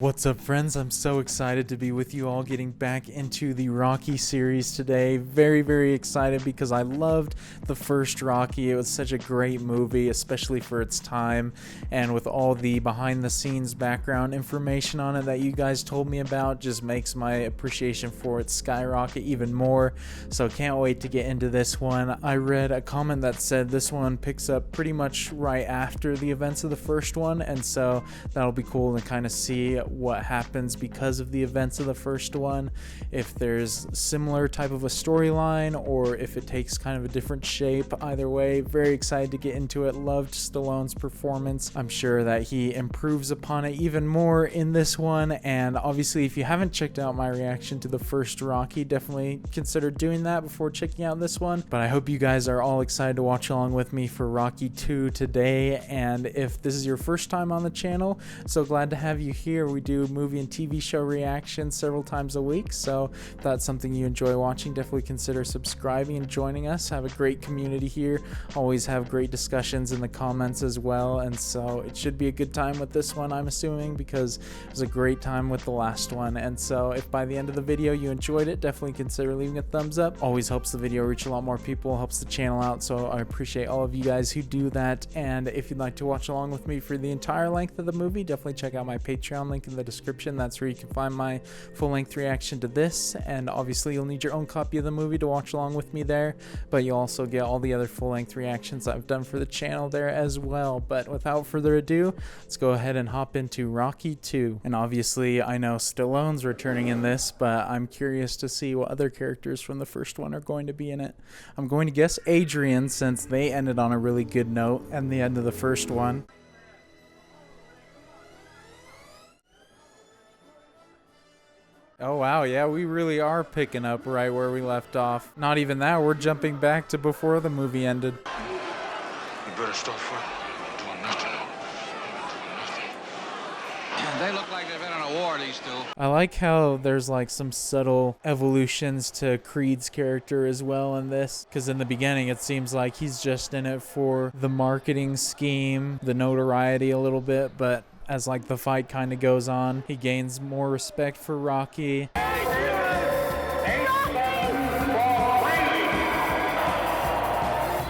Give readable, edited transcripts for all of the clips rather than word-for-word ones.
What's up, friends? I'm so excited to be with you all getting back into the Rocky series today. Very excited because I loved the first Rocky. It was such a great movie, especially for its time, and with all the behind the scenes background information on it that you guys told me about just makes my appreciation for it skyrocket even more. So can't wait to get into this one. I read a comment that said this one picks up pretty much right after the events of the first one, and so that'll be cool to kind of see what happens because of the events of the first one, if there's similar type of a storyline or if it takes kind of a different shape. Either way, very excited to get into it. Loved Stallone's performance. I'm sure that he improves upon it even more in this one, and obviously if you haven't checked out my reaction to the first Rocky, definitely consider doing that before checking out this one. But I hope you guys are all excited to watch along with me for Rocky 2 today, and if this is your first time on the channel, so glad to have you here. We do movie and TV show reactions several times a week, so if that's something you enjoy watching, definitely consider subscribing and joining us. Have a great community here, always have great discussions in the comments as well, and so it should be a good time with this one, I'm assuming, because it was a great time with the last one. And so if by the end of the video you enjoyed it, definitely consider leaving a thumbs up. Always helps the video reach a lot more people, helps the channel out, so I appreciate all of you guys who do that. And if you'd like to watch along with me for the entire length of the movie, definitely check out my Patreon link in the description. That's where you can find my full-length reaction to this, and obviously you'll need your own copy of the movie to watch along with me there, but you'll also get all the other full-length reactions I've done for the channel there as well. But without further ado, let's go ahead and hop into Rocky 2. And obviously I know Stallone's returning in this, but I'm curious to see what other characters from the first one are going to be in it. I'm going to guess Adrian, since they ended on a really good note at the end of the first one. Oh wow, yeah, we really are picking up right where we left off. Not even that, we're jumping back to before the movie ended. You better start fighting. Doing nothing. They look like they've been on a war, these two. I like how there's like some subtle evolutions to Creed's character as well in this, because in the beginning it seems like he's just in it for the marketing scheme, the notoriety a little bit, but as like the fight kind of goes on, he gains more respect for Rocky.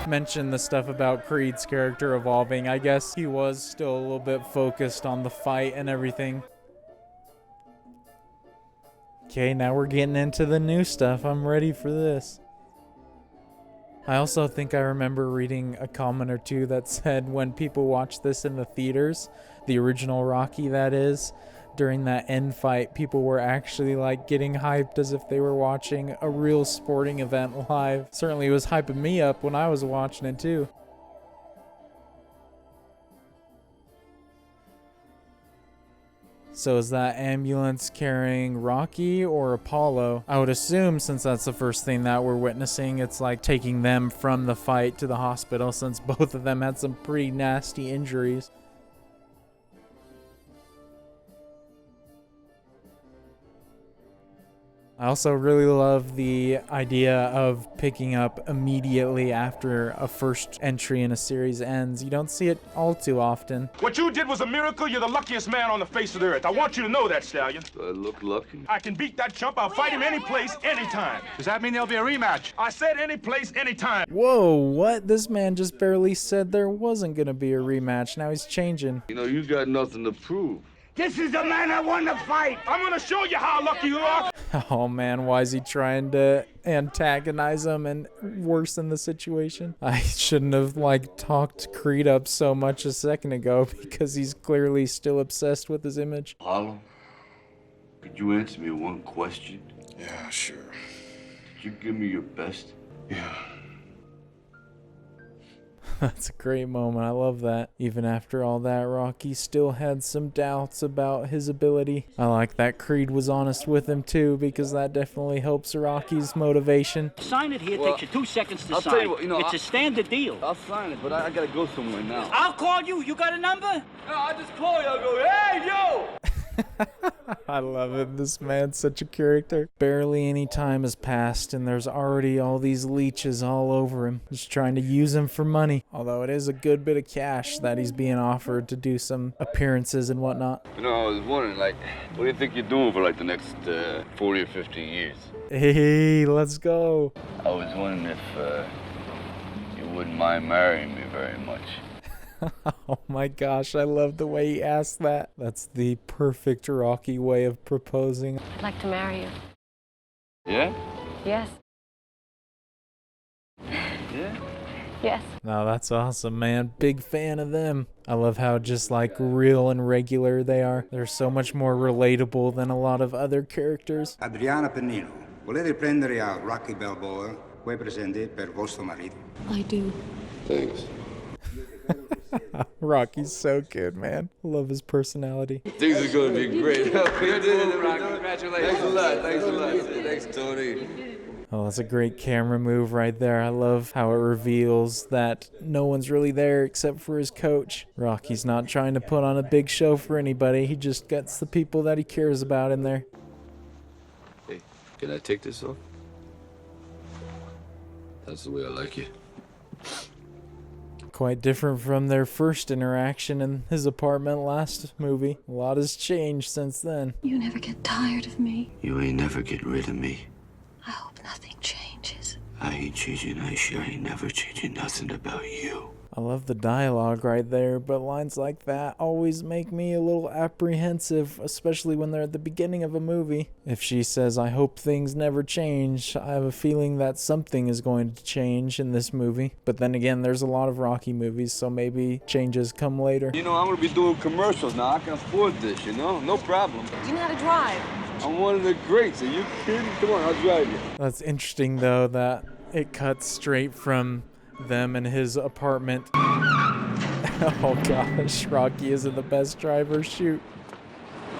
Mentioned the stuff about Creed's character evolving. I guess he was still a little bit focused on the fight and everything. Okay, now we're getting into the new stuff. I'm ready for this. I also think I remember reading a comment or two that said when people watch this in the theaters, the original Rocky that is, during that end fight, people were actually like getting hyped as if they were watching a real sporting event live. Certainly it was hyping me up when I was watching it too. So is that ambulance carrying Rocky or Apollo? I would assume, since that's the first thing that we're witnessing, it's like taking them from the fight to the hospital, since both of them had some pretty nasty injuries. I also really love the idea of picking up immediately after a first entry in a series ends. You don't see it all too often. What you did was a miracle. You're the luckiest man on the face of the earth. I want you to know that, Stallion. Do I look lucky? I can beat that chump. I'll fight him any place, anytime. Does that mean there'll be a rematch? I said any place, anytime. Whoa, what? This man just barely said there wasn't gonna be a rematch. Now he's changing. You know, you got nothing to prove. This is the man I won the fight. I'm gonna show you how lucky you are. Oh man, why is he trying to antagonize him and worsen the situation? I shouldn't have like talked Creed up so much a second ago, because he's clearly still obsessed with his image. Apollo, could you answer me one question? Yeah, sure. Did you give me your best? Yeah. That's a great moment. I love that. Even after all that, Rocky still had some doubts about his ability. I like that Creed was honest with him too, because that definitely helps Rocky's motivation. Sign it here. Takes you 2 seconds to I'll sign. tell you what, It's a standard deal. I'll sign it, but I gotta go somewhere now. I'll call you. You got a number? No, I'll just call you. I'll go, hey, yo! I love it. This man's such a character. Barely any time has passed, and there's already all these leeches all over him, just trying to use him for money. Although it is a good bit of cash that he's being offered to do some appearances and whatnot. You know, I was wondering, like, what do you think you're doing for, like, the next 40 or 50 years? Hey, let's go. I was wondering if you wouldn't mind marrying me very much. Oh my gosh, I love the way he asked that. That's the perfect Rocky way of proposing. I'd like to marry you. Yeah? Yes. Yeah? Yes. No, that's awesome, man. Big fan of them. I love how just like real and regular they are. They're so much more relatable than a lot of other characters. Adriana Pennino, volete prendere a Rocky Balboa, qui presente per vostro marito? I do. Thanks. Rocky's so good, man. Love his personality. Things are gonna be great. You did it, Rocky. Congratulations. Thanks a lot. Thanks a lot. Thanks, Tony. Oh, that's a great camera move right there. I love how it reveals that no one's really there except for his coach. Rocky's not trying to put on a big show for anybody. He just gets the people that he cares about in there. Hey, can I take this off? That's the way I like you. Quite different from their first interaction in his apartment last movie. A lot has changed since then. You never get tired of me. You ain't never get rid of me. I hope nothing changes. I ain't changing. I sure ain't never changing nothing about you. I love the dialogue right there, but lines like that always make me a little apprehensive, especially when they're at the beginning of a movie. If she says, I hope things never change, I have a feeling that something is going to change in this movie. But then again, there's a lot of Rocky movies, so maybe changes come later. You know, I'm gonna be doing commercials now. I can afford this, you know? No problem. You know how to drive. I'm one of the greats. Are you kidding? Come on, I'll drive you. That's interesting, though, that it cuts straight from them in his apartment. Oh gosh, Rocky isn't the best driver. Shoot.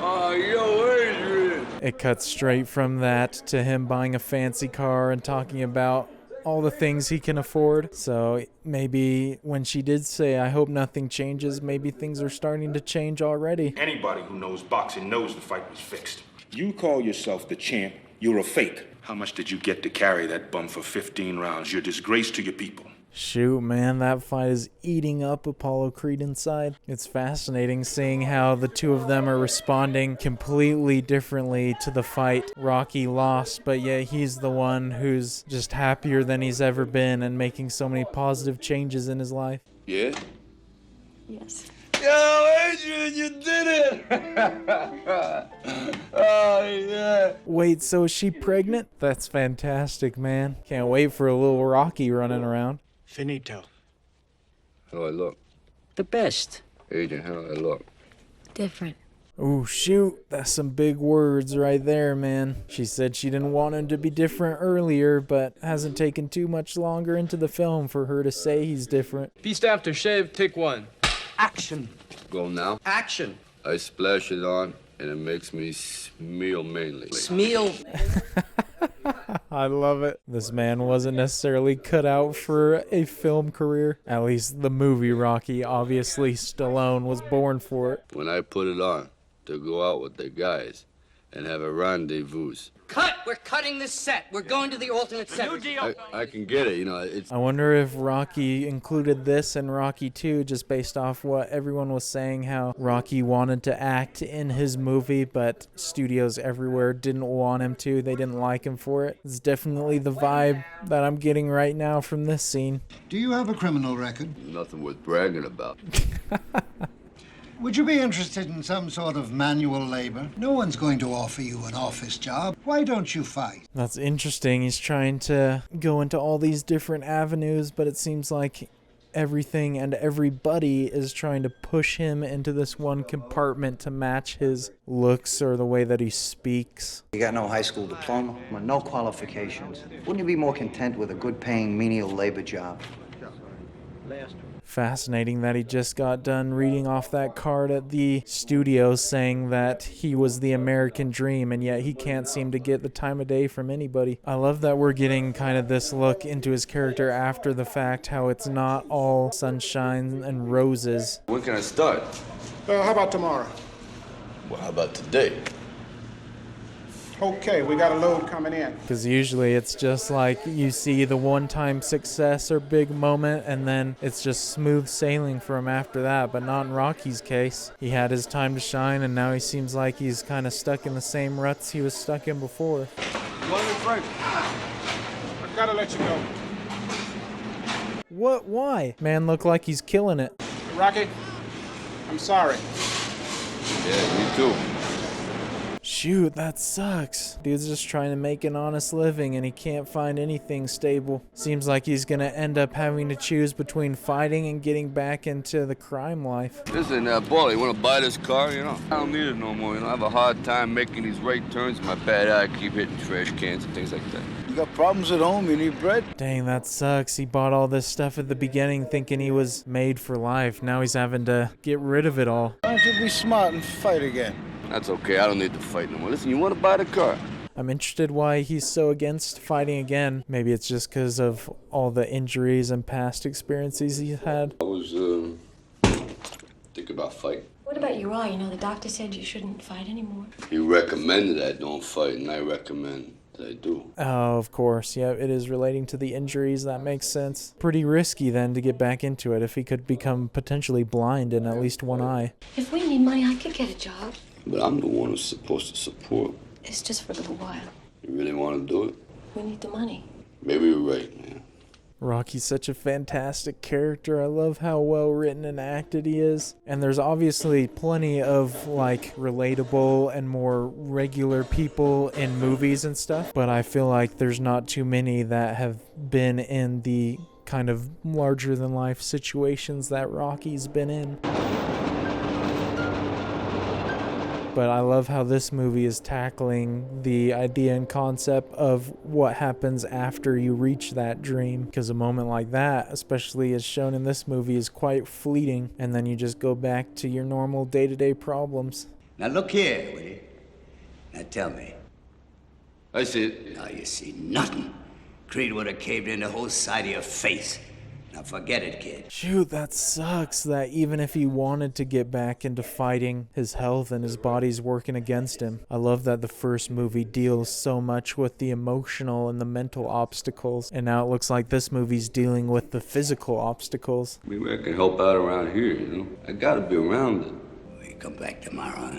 Oh, yo, Adrian. It cuts straight from that to him buying a fancy car and talking about all the things he can afford. So maybe when she did say, I hope nothing changes, maybe things are starting to change already. Anybody who knows boxing knows the fight was fixed. You call yourself the champ, you're a fake. How much did you get to carry that bum for 15 rounds? You're a disgrace to your people. Shoot, man, that fight is eating up Apollo Creed inside. It's fascinating seeing how the two of them are responding completely differently to the fight. Rocky lost, but yet he's the one who's just happier than he's ever been and making so many positive changes in his life. Yeah? Yes. Yo, Adrian, you did it! Oh, yeah. Wait, so is she pregnant? That's fantastic, man. Can't wait for a little Rocky running around. Finito. How I look? The best. Adrian, how I look? Different. Ooh, shoot, that's some big words right there, man. She said she didn't want him to be different earlier, but hasn't taken too much longer into the film for her to say he's different. Feast after shave, take one. Action. Go now. Action. I splash it on, and it makes me smell mainly. Meal. I love it. This man wasn't necessarily cut out for a film career. At least the movie Rocky. Obviously, Stallone was born for it. When I put it on to go out with the guys and have a rendezvous, Cut! We're cutting this set. We're going to the alternate set. I can get it, you know. It's I wonder if Rocky included this in Rocky 2 just based off what everyone was saying, how Rocky wanted to act in his movie, but studios everywhere didn't want him to. They didn't like him for it. It's definitely the vibe that I'm getting right now from this scene. Do you have a criminal record? nothing worth bragging about. Would you be interested in some sort of manual labor? No one's going to offer you an office job. Why don't you fight? That's interesting. He's trying to go into all these different avenues, but it seems like everything and everybody is trying to push him into this one compartment to match his looks or the way that he speaks. You got no high school diploma? No qualifications. Wouldn't you be more content with a good-paying menial labor job? Fascinating that he just got done reading off that card at the studio saying that he was the American dream, and yet he can't seem to get the time of day from anybody. I love that we're getting kind of this look into his character after the fact, how it's not all sunshine and roses. When can I start? How about tomorrow? Well, how about today? Okay, we got a load coming in. Because usually it's just like you see the one-time success or big moment, and then it's just smooth sailing for him after that. But not in Rocky's case. He had his time to shine, and now he seems like he's kind of stuck in the same ruts he was stuck in before. Frank, I gotta let you go. What? Why? Man look like he's killing it. Rocky, I'm sorry. Yeah, me too. Shoot, that sucks. Dude's just trying to make an honest living and he can't find anything stable. Seems like he's gonna end up having to choose between fighting and getting back into the crime life. Listen, boy, you want to buy this car, you know? I don't need it no more, you know? I have a hard time making these right turns. My bad eye keep hitting trash cans and things like that. You got problems at home? You need bread? Dang, that sucks. He bought all this stuff at the beginning thinking he was made for life. Now he's having to get rid of it all. Why don't you be smart and fight again? That's okay. I don't need to fight no more. Listen, you want to buy the car? I'm interested why he's so against fighting again. Maybe it's just because of all the injuries and past experiences he's had. I was, thinking about fighting. What about your eye? You know, the doctor said you shouldn't fight anymore. He recommended I don't fight, and I recommend that I do. Oh, of course. Yeah, it is relating to the injuries. That makes sense. Pretty risky then to get back into it if he could become potentially blind in at least one eye. If we need money, I could get a job. But I'm the one who's supposed to support. It's just for a little while. You really want to do it? We need the money. Maybe you're right, man. Rocky's such a fantastic character. I love how well written and acted he is. And there's obviously plenty of like relatable and more regular people in movies and stuff, but I feel like there's not too many that have been in the kind of larger than life situations that Rocky's been in. But I love how this movie is tackling the idea and concept of what happens after you reach that dream. Because a moment like that, especially as shown in this movie, is quite fleeting. And then you just go back to your normal day-to-day problems. Now look here, will you? Now tell me. I see it. Now you see nothing. Creed would have caved in the whole side of your face. Now forget it, kid. Shoot, that sucks that even if he wanted to get back into fighting, his health and his body's working against him. I love that the first movie deals so much with the emotional and the mental obstacles, and now it looks like this movie's dealing with the physical obstacles. Maybe I can help out around here, you know? I gotta be around it. We come back tomorrow, huh?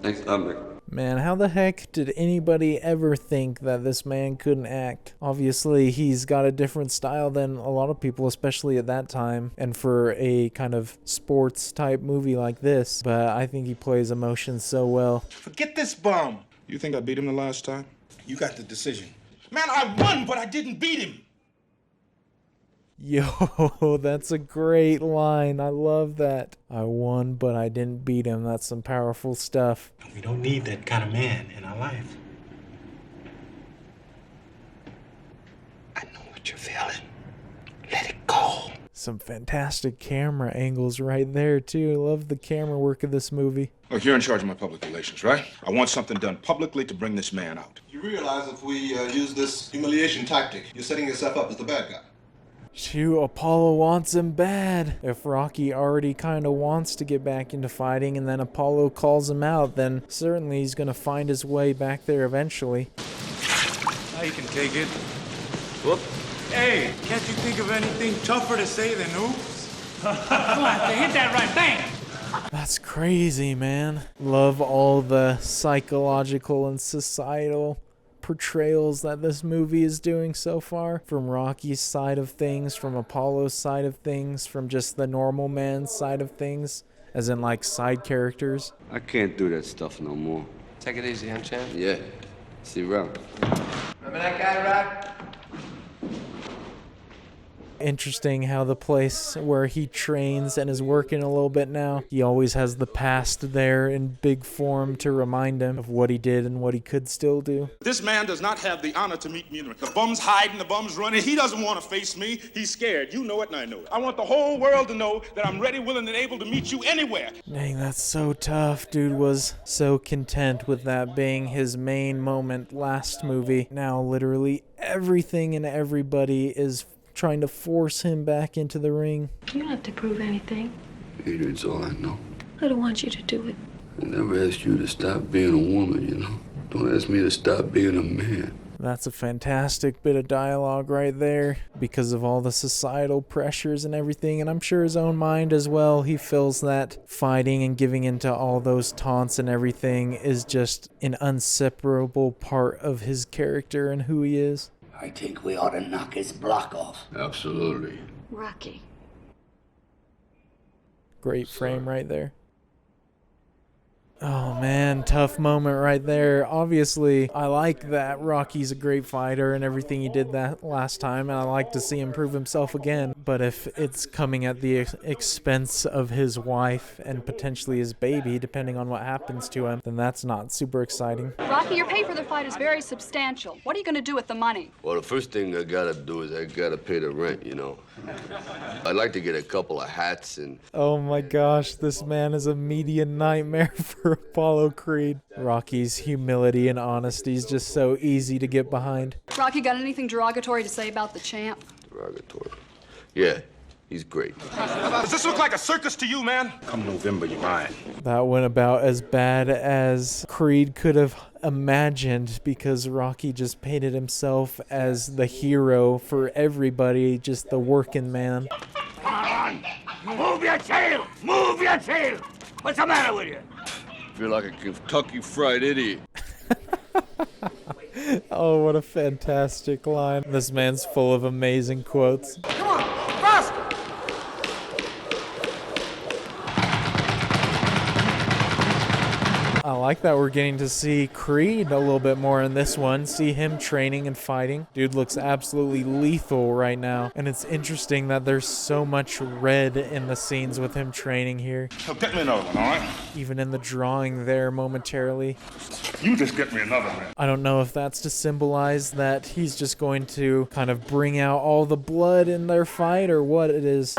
Thanks, Dominic. Man, how the heck did anybody ever think that this man couldn't act? Obviously, he's got a different style than a lot of people, especially at that time, and for a kind of sports-type movie like this, but I think he plays emotions so well. Forget this bum. You think I beat him the last time? You got the decision. Man, I won, but I didn't beat him. Yo, that's a great line. I love that. I won, but I didn't beat him. That's some powerful stuff. We don't need that kind of man in our life. I know what you're feeling. Let it go. Some fantastic camera angles right there, too. I love the camera work of this movie. Look, you're in charge of my public relations, right? I want something done publicly to bring this man out. You realize if we use this humiliation tactic, you're setting yourself up as the bad guy. Shoot, Apollo wants him bad. If Rocky already kind of wants to get back into fighting and then Apollo calls him out, then certainly he's going to find his way back there eventually. Now you can take it. Whoop. Hey, can't you think of anything tougher to say than oops? Come on, hit that right, bang! That's crazy, man. Love all the psychological and societal portrayals that this movie is doing so far, from Rocky's side of things, from Apollo's side of things, from just the normal man's side of things, as in like side characters. I can't do that stuff no more. Take it easy, huh, champ? Yeah. See you around. Remember that guy, Rock? Interesting how the place where he trains and is working a little bit now, he always has the past there in big form to remind him of what he did and what he could still do. This man does not have the honor to meet me in the ring. The bum's hiding, the bum's running. He doesn't want to face me. He's scared. You know it and I know it. I want the whole world to know that I'm ready, willing, and able to meet you anywhere. Dang, that's so tough. Dude was so content with that being his main moment last movie. Now literally everything and everybody is trying to force him back into the ring. You don't have to prove anything. Adrian's all I know. I don't want you to do it. I never asked you to stop being a woman, you know? Don't ask me to stop being a man. That's a fantastic bit of dialogue right there because of all the societal pressures and everything, and I'm sure his own mind as well. He feels that fighting and giving into all those taunts and everything is just an inseparable part of his character and who he is. I think we ought to knock his block off. Absolutely. Rocky. Great frame right there. Oh man, tough moment right there. Obviously, I like that Rocky's a great fighter and everything he did that last time, and I like to see him prove himself again. But if it's coming at the expense of his wife and potentially his baby, depending on what happens to him, then that's not super exciting. Rocky, your pay for the fight is very substantial. What are you going to do with the money? Well, the first thing I gotta do is I gotta pay the rent, you know. I'd like to get a couple of hats and... Oh my gosh, this man is a media nightmare for Apollo Creed. Rocky's humility and honesty is just so easy to get behind. Rocky, got anything derogatory to say about the champ? Derogatory? Yeah, he's great. Does this look like a circus to you, man? Come November, you're mine. That went about as bad as Creed could have imagined because Rocky just painted himself as the hero for everybody, just the working man. Come on! Move your tail! Move your tail! What's the matter with you? I feel like a Kentucky Fried Idiot. Oh, what a fantastic line. This man's full of amazing quotes. Come on, faster! I like that we're getting to see Creed a little bit more in this one, see him training and fighting. Dude looks absolutely lethal right now. And it's interesting that there's so much red in the scenes with him training here. So get me another one, all right? Even in the drawing there momentarily. You just get me another one. I don't know if that's to symbolize that he's just going to kind of bring out all the blood in their fight or what it is.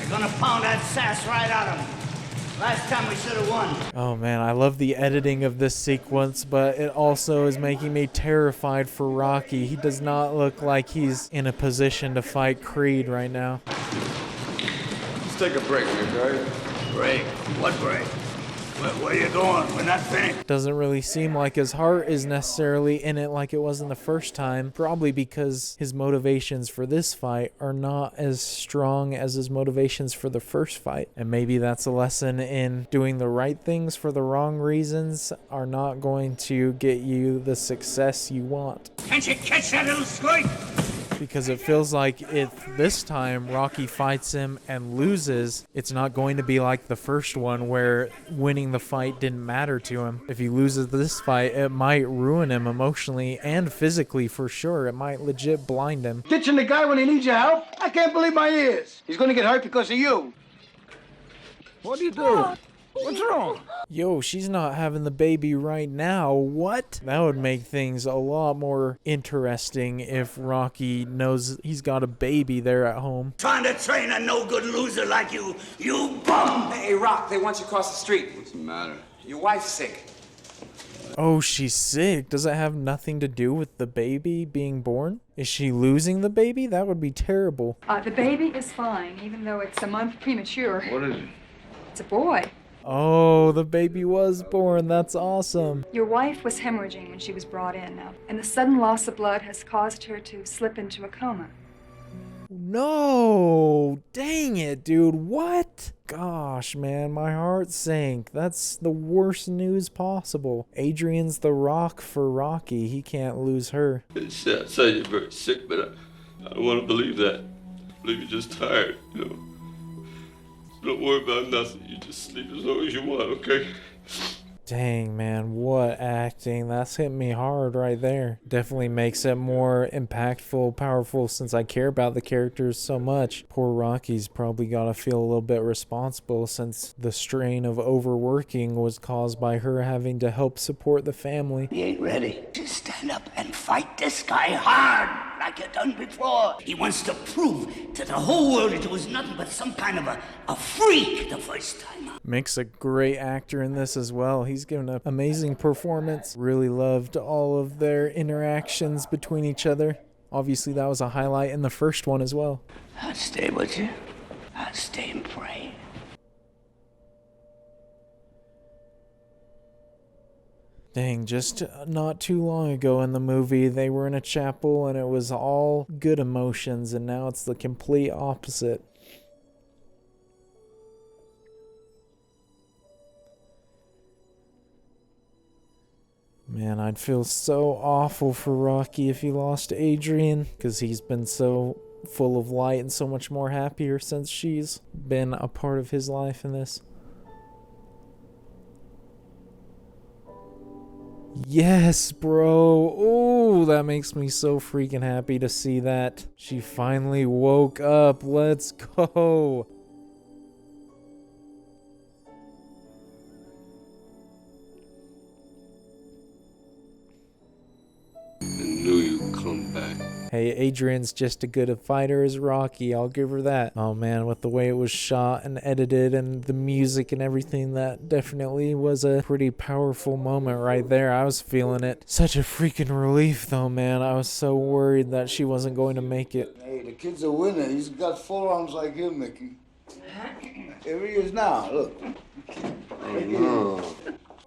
Gonna pound that sass right out of him. Last time we should have won. Oh man, I love the editing of this sequence, but it also is making me terrified for Rocky. He does not look like he's in a position to fight Creed right now. Let's take a break, okay? Break? What break? Where you going? We're not finished. Doesn't really seem like his heart is necessarily in it like it was in the first time, probably because his motivations for this fight are not as strong as his motivations for the first fight. And maybe that's a lesson in doing the right things for the wrong reasons are not going to get you the success you want. Can't you catch that little squid? Because it feels like if this time Rocky fights him and loses, it's not going to be like the first one where winning the fight didn't matter to him. If he loses this fight, it might ruin him emotionally and physically for sure. It might legit blind him. Ditching the guy when he needs your help? I can't believe my ears. He's gonna get hurt because of you. What do you do? What's wrong? Yo, she's not having the baby right now. What? That would make things a lot more interesting if Rocky knows he's got a baby there at home. Trying to train a no-good loser like you, you bum! Hey, Rock, they want you across the street. What's the matter? Your wife's sick. Oh, she's sick. Does it have nothing to do with the baby being born? Is she losing the baby? That would be terrible. The baby is fine, even though it's a month premature. What is it? It's a boy. Oh, the baby was born. That's awesome. Your wife was hemorrhaging when she was brought in now, and the sudden loss of blood has caused her to slip into a coma. No, dang it, dude. What? Gosh, man, my heart sank. That's the worst news possible. Adrian's the rock for Rocky. He can't lose her. It's sad. I say you're very sick, but I don't want to believe that. I believe you're just tired, you know. Don't worry about nothing. You just sleep as long as you want, okay? Dang, man, what acting. That's hit me hard right there. Definitely makes it more impactful, powerful, since I care about the characters so much. Poor Rocky's probably got to feel a little bit responsible since the strain of overworking was caused by her having to help support the family. He ain't ready. Just stand up and fight this guy hard. like you done before. He wants to prove to the whole world that it was nothing but some kind of a freak the first time. Mick's a great actor in this as well. He's given an amazing performance. Really loved all of their interactions between each other. Obviously, that was a highlight in the first one as well. I'll stay with you. I'll stay and pray. Dang, just not too long ago in the movie, they were in a chapel and it was all good emotions, and now it's the complete opposite. Man, I'd feel so awful for Rocky if he lost Adrian, because he's been so full of light and so much more happier since she's been a part of his life in this. Yes, bro. Oh, that makes me so freaking happy to see that. She finally woke up. Let's go. I knew you'd come back. Hey, Adrian's just as good a fighter as Rocky. I'll give her that. Oh man, with the way it was shot and edited and the music and everything, that definitely was a pretty powerful moment right there. I was feeling it. Such a freaking relief though, man. I was so worried that she wasn't going to make it. Hey, the kid's a winner. He's got forearms like you, Mickey. Here he is now, look.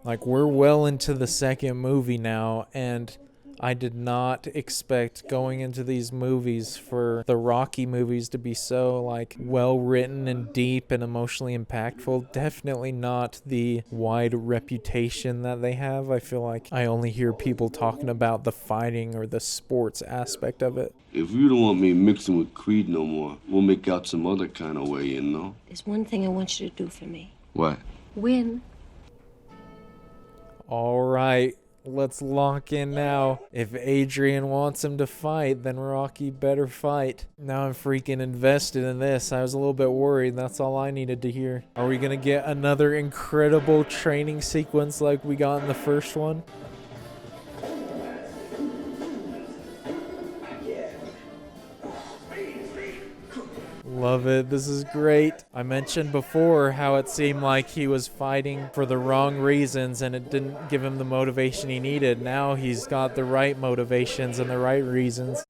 Like, we're well into the second movie now, and I did not expect going into these movies for the Rocky movies to be so, like, well written and deep and emotionally impactful. Definitely not the wide reputation that they have. I feel like I only hear people talking about the fighting or the sports aspect of it. If you don't want me mixing with Creed no more, we'll make out some other kind of way, you know? There's one thing I want you to do for me. What? Win. All right. Let's lock in now. If Adrian wants him to fight, then Rocky better fight. Now I'm freaking invested in this. I was a little bit worried. That's all I needed to hear. Are we going to get another incredible training sequence like we got in the first one? Love it. This is great. I mentioned before how it seemed like he was fighting for the wrong reasons and it didn't give him the motivation he needed. Now he's got the right motivations and the right reasons.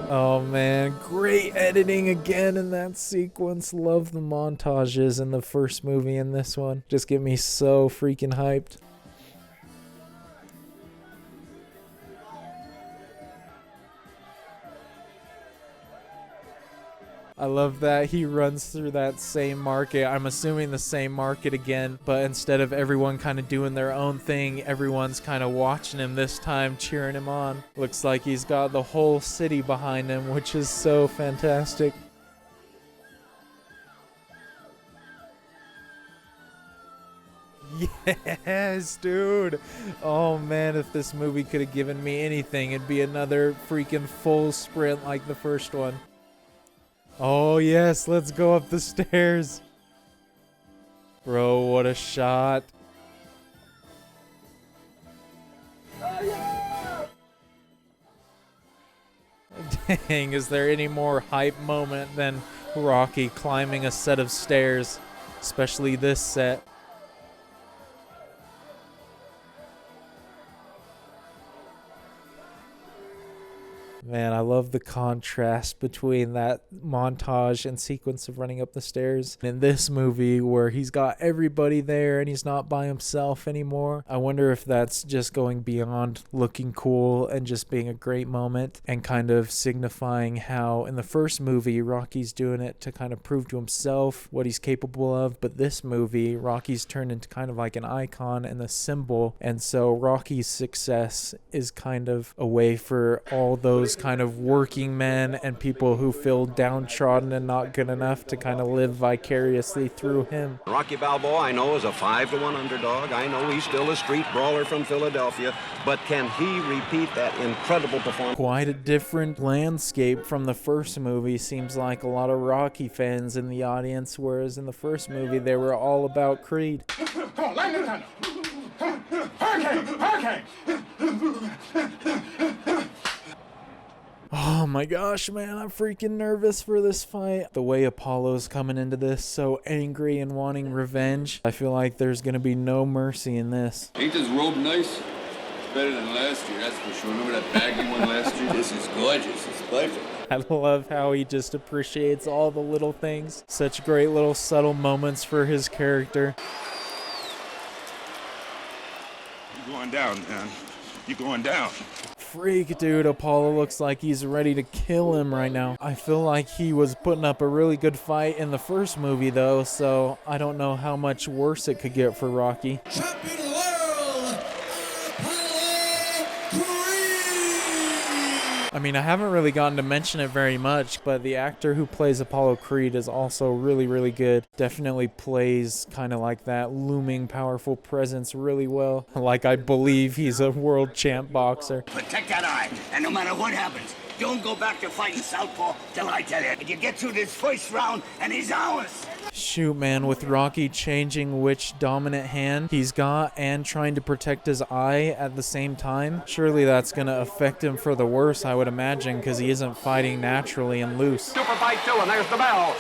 Oh man, great editing again in that sequence. Love the montages in the first movie and this one. Just get me so freaking hyped. I love that he runs through that same market. I'm assuming the same market again, but instead of everyone kind of doing their own thing, everyone's kind of watching him this time, cheering him on. Looks like he's got the whole city behind him, which is so fantastic. Yes, dude. Oh man, if this movie could have given me anything, it'd be another freaking full sprint like the first one. Oh yes, let's go up the stairs. Bro, what a shot. Dang, is there any more hype moment than Rocky climbing a set of stairs, especially this set? Man, I love the contrast between that montage and sequence of running up the stairs. In this movie, where he's got everybody there and he's not by himself anymore, I wonder if that's just going beyond looking cool and just being a great moment and kind of signifying how in the first movie, Rocky's doing it to kind of prove to himself what he's capable of. But this movie, Rocky's turned into kind of like an icon and a symbol. And so Rocky's success is kind of a way for all those kind of working men and people who feel downtrodden and not good enough to kind of live vicariously through him. Rocky Balboa, I know, is a 5-1 underdog. I know he's still a street brawler from Philadelphia, but can he repeat that incredible performance? Quite a different landscape from the first movie. Seems like a lot of Rocky fans in the audience, whereas in the first movie they were all about Creed. Come on, line it down. Hurricane! Hurricane! Oh my gosh, man, I'm freaking nervous for this fight. The way Apollo's coming into this, so angry and wanting revenge. I feel like there's gonna be no mercy in this. Ain't this robe nice? It's better than last year, that's for sure. Remember that baggy one last year? This is gorgeous. It's perfect. I love how he just appreciates all the little things. Such great little subtle moments for his character. You're going down, man. You're going down. Freak, dude, Apollo looks like he's ready to kill him right now. I feel like he was putting up a really good fight in the first movie, though, so I don't know how much worse it could get for Rocky. I mean, I haven't really gotten to mention it very much, but the actor who plays Apollo Creed is also really, really good. Definitely plays kind of like that looming, powerful presence really well. Like, I believe he's a world champ boxer. Protect that eye, and no matter what happens, don't go back to fighting Southpaw till I tell you. If you get through this first round, and he's ours. Shoot, man, with Rocky changing which dominant hand he's got and trying to protect his eye at the same time, surely that's going to affect him for the worse, I would imagine, because he isn't fighting naturally and loose. Super fight 2, and there's the bell.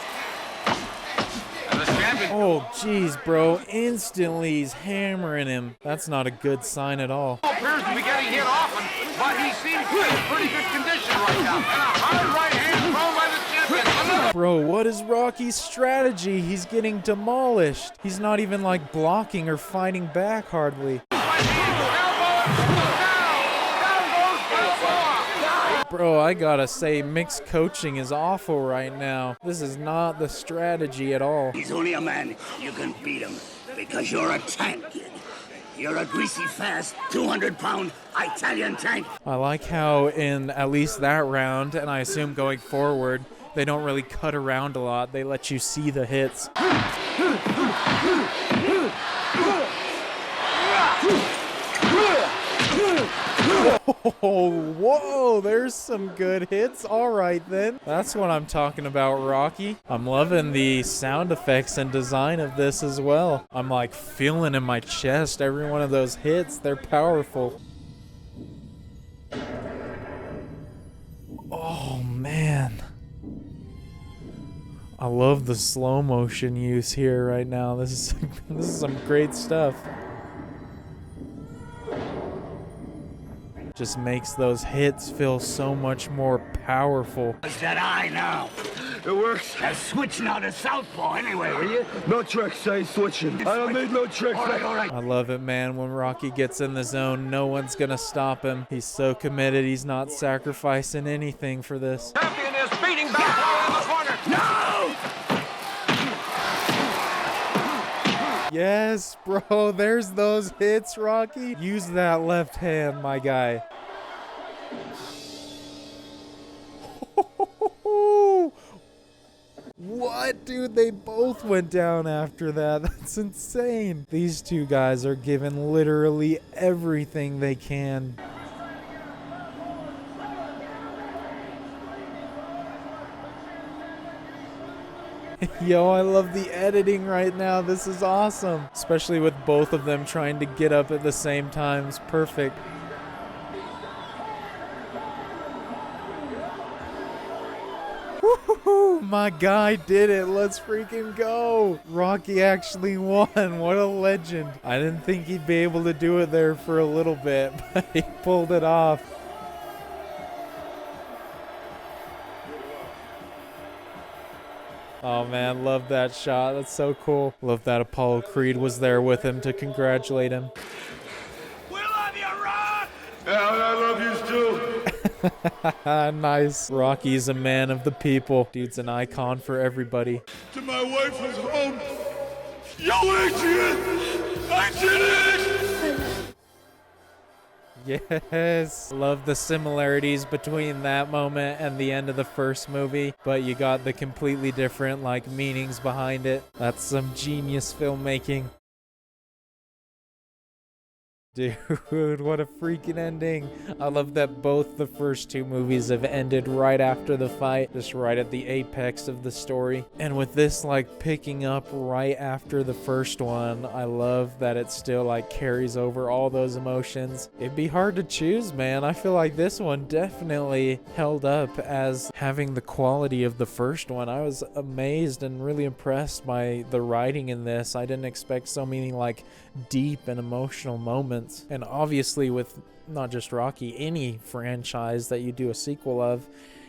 And the champion. Oh, jeez, bro. Instantly, he's hammering him. That's not a good sign at all. Appears to be getting hit often, but he seems to be in pretty good condition right now. And a hard right hand thrown by the champion. Bro, what is Rocky's strategy? He's getting demolished. He's not even like blocking or fighting back hardly. Bro, I gotta say, mixed coaching is awful right now. This is not the strategy at all. He's only a man. You can beat him because you're a tank, kid. You're a greasy, fast, 200-pound Italian tank. I like how in at least that round, and I assume going forward, they don't really cut around a lot. They let you see the hits. Oh, whoa, there's some good hits. All right, then. That's what I'm talking about, Rocky. I'm loving the sound effects and design of this as well. I'm like feeling in my chest every one of those hits. They're powerful. Oh, man. I love the slow motion use here right now. This is some great stuff. Just makes those hits feel so much more powerful. What's that eye now? It works. Now switch now to Southpaw anyway, will you? No tricks, I ain't switching. I don't need no tricks. All right. I love it, man. When Rocky gets in the zone, no one's gonna stop him. He's so committed, he's not sacrificing anything for this. Champion is beating back in the corner. No! Yes, bro, there's those hits, Rocky. Use that left hand, my guy. What, dude? They both went down after that. That's insane. These two guys are giving literally everything they can. Yo, I love the editing right now. This is awesome. Especially with both of them trying to get up at the same time. It's perfect. Woohoo! My guy did it. Let's freaking go. Rocky actually won. What a legend. I didn't think he'd be able to do it there for a little bit, but he pulled it off. Oh man, love that shot. That's so cool. Love that Apollo Creed was there with him to congratulate him. We love you, Rock! Yeah, and I love you too. Nice. Rocky's a man of the people. Dude's an icon for everybody. To my wife who's home. Yo, Adrian! I did it! Yes. Love the similarities between that moment and the end of the first movie, but you got the completely different, like, meanings behind it. That's some genius filmmaking. Dude, what a freaking ending. I love that both the first two movies have ended right after the fight, just right at the apex of the story. And with this like picking up right after the first one, I love that it still like carries over all those emotions. It'd be hard to choose, man. I feel like this one definitely held up as having the quality of the first one. I was amazed and really impressed by the writing in this. I didn't expect so many like deep and emotional moments. And obviously with not just Rocky, any franchise that you do a sequel of,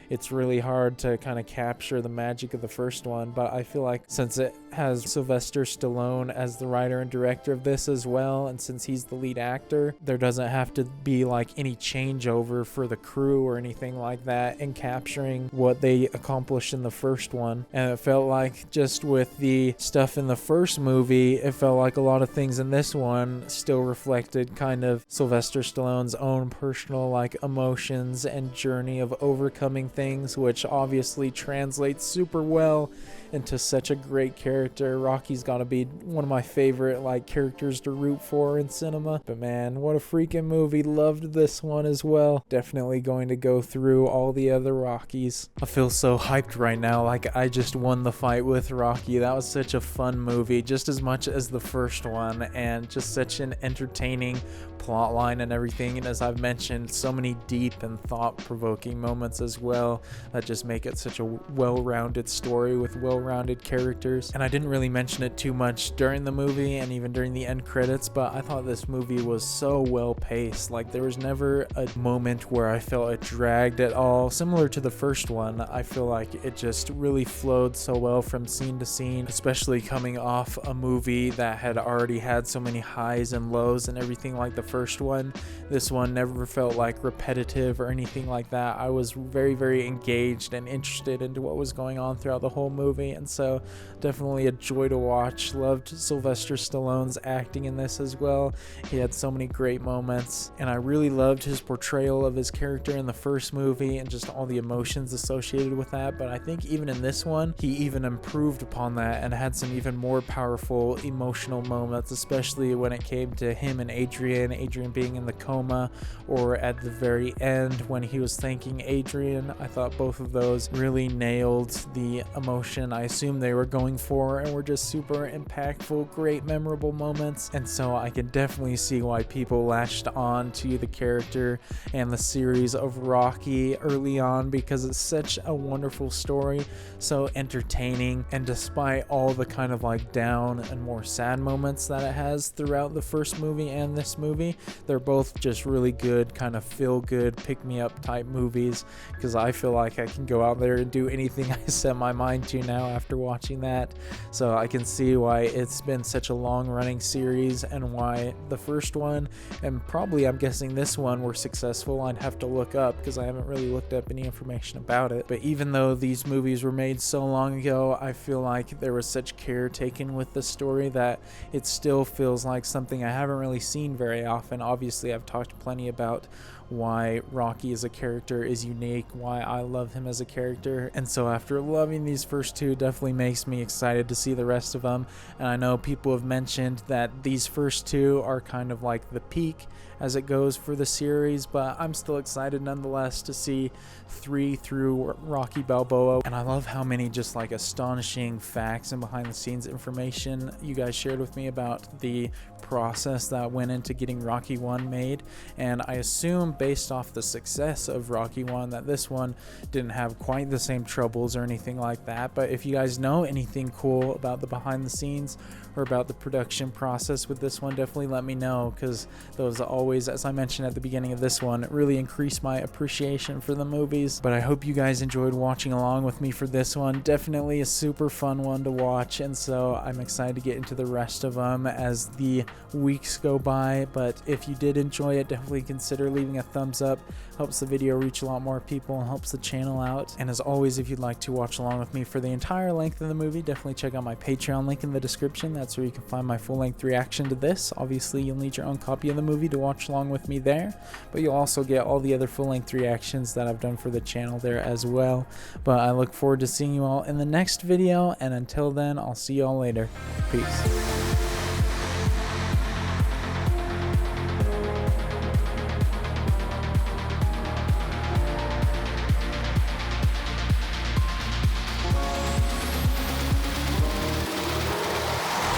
it's really hard to kind of capture the magic of the first one. But I feel like since it has Sylvester Stallone as the writer and director of this as well, and since he's the lead actor, there doesn't have to be like any changeover for the crew or anything like that in capturing what they accomplished in the first one. And it felt like just with the stuff in the first movie, it felt like a lot of things in this one still reflected kind of Sylvester Stallone's own personal like emotions and journey of overcoming things, which obviously translates super well into such a great character. Rocky's got to be one of my favorite like characters to root for in cinema. But man, what a freaking movie. Loved this one as well. Definitely going to go through all the other Rockies. I feel so hyped right now, like I just won the fight with Rocky. That was such a fun movie, just as much as the first one, and just such an entertaining plot line and everything. And as I've mentioned, so many deep and thought-provoking moments as well that just make it such a well-rounded story with well-rounded characters. And I didn't really mention it too much during the movie and even during the end credits, but I thought this movie was so well paced. Like there was never a moment where I felt it dragged at all. Similar to the first one, I feel like it just really flowed so well from scene to scene, especially coming off a movie that had already had so many highs and lows and everything like the first one. This one never felt like repetitive or anything like that. I was very engaged and interested into what was going on throughout the whole movie, and so definitely a joy to watch. Loved Sylvester Stallone's acting in this as well. He had so many great moments, and I really loved his portrayal of his character in the first movie and just all the emotions associated with that. But I think even in this one, he even improved upon that and had some even more powerful emotional moments, especially when it came to him and Adrian being in the coma, or at the very end when he was thanking Adrian. I thought both of those really nailed the emotion I assumed they were going for, and were just super impactful, great, memorable moments. And so I can definitely see why people latched on to the character and the series of Rocky early on, because it's such a wonderful story, so entertaining, and despite all the kind of like down and more sad moments that it has throughout the first movie and this movie, they're both just really good, kind of feel good, pick me up type movies, because I feel like I can go out there and do anything I set my mind to now after watching that. So I can see why it's been such a long running series, and why the first one, and probably I'm guessing this one, were successful. I'd have to look up because I haven't really looked up any information about it. But even though these movies were made so long ago, I feel like there was such care taken with the story that it still feels like something I haven't really seen very often. Obviously, I've talked plenty about why Rocky as a character is unique, why I love him as a character, and so after loving these first two, definitely makes me excited to see the rest of them. And I know people have mentioned that these first two are kind of like the peak as it goes for the series, but I'm still excited nonetheless to see 3 through Rocky Balboa. And I love how many just like astonishing facts and behind the scenes information you guys shared with me about the process that went into getting Rocky 1 made. And I assume based off the success of Rocky 1 that this one didn't have quite the same troubles or anything like that. But if you guys know anything cool about the behind the scenes or about the production process with this one, definitely let me know, because those always, as I mentioned at the beginning of this one, really increase my appreciation for the movies. But I hope you guys enjoyed watching along with me for this one. Definitely a super fun one to watch, and so I'm excited to get into the rest of them as the weeks go by. But if you did enjoy it, definitely consider leaving a thumbs up. Helps the video reach a lot more people and helps the channel out. And as always, if you'd like to watch along with me for the entire length of the movie, definitely check out my Patreon link in the description. That's where you can find my full-length reaction to this. Obviously, you'll need your own copy of the movie to watch along with me there, but you'll also get all the other full-length reactions that I've done for the channel there as well. But I look forward to seeing you all in the next video, and until then, I'll see you all later. Peace.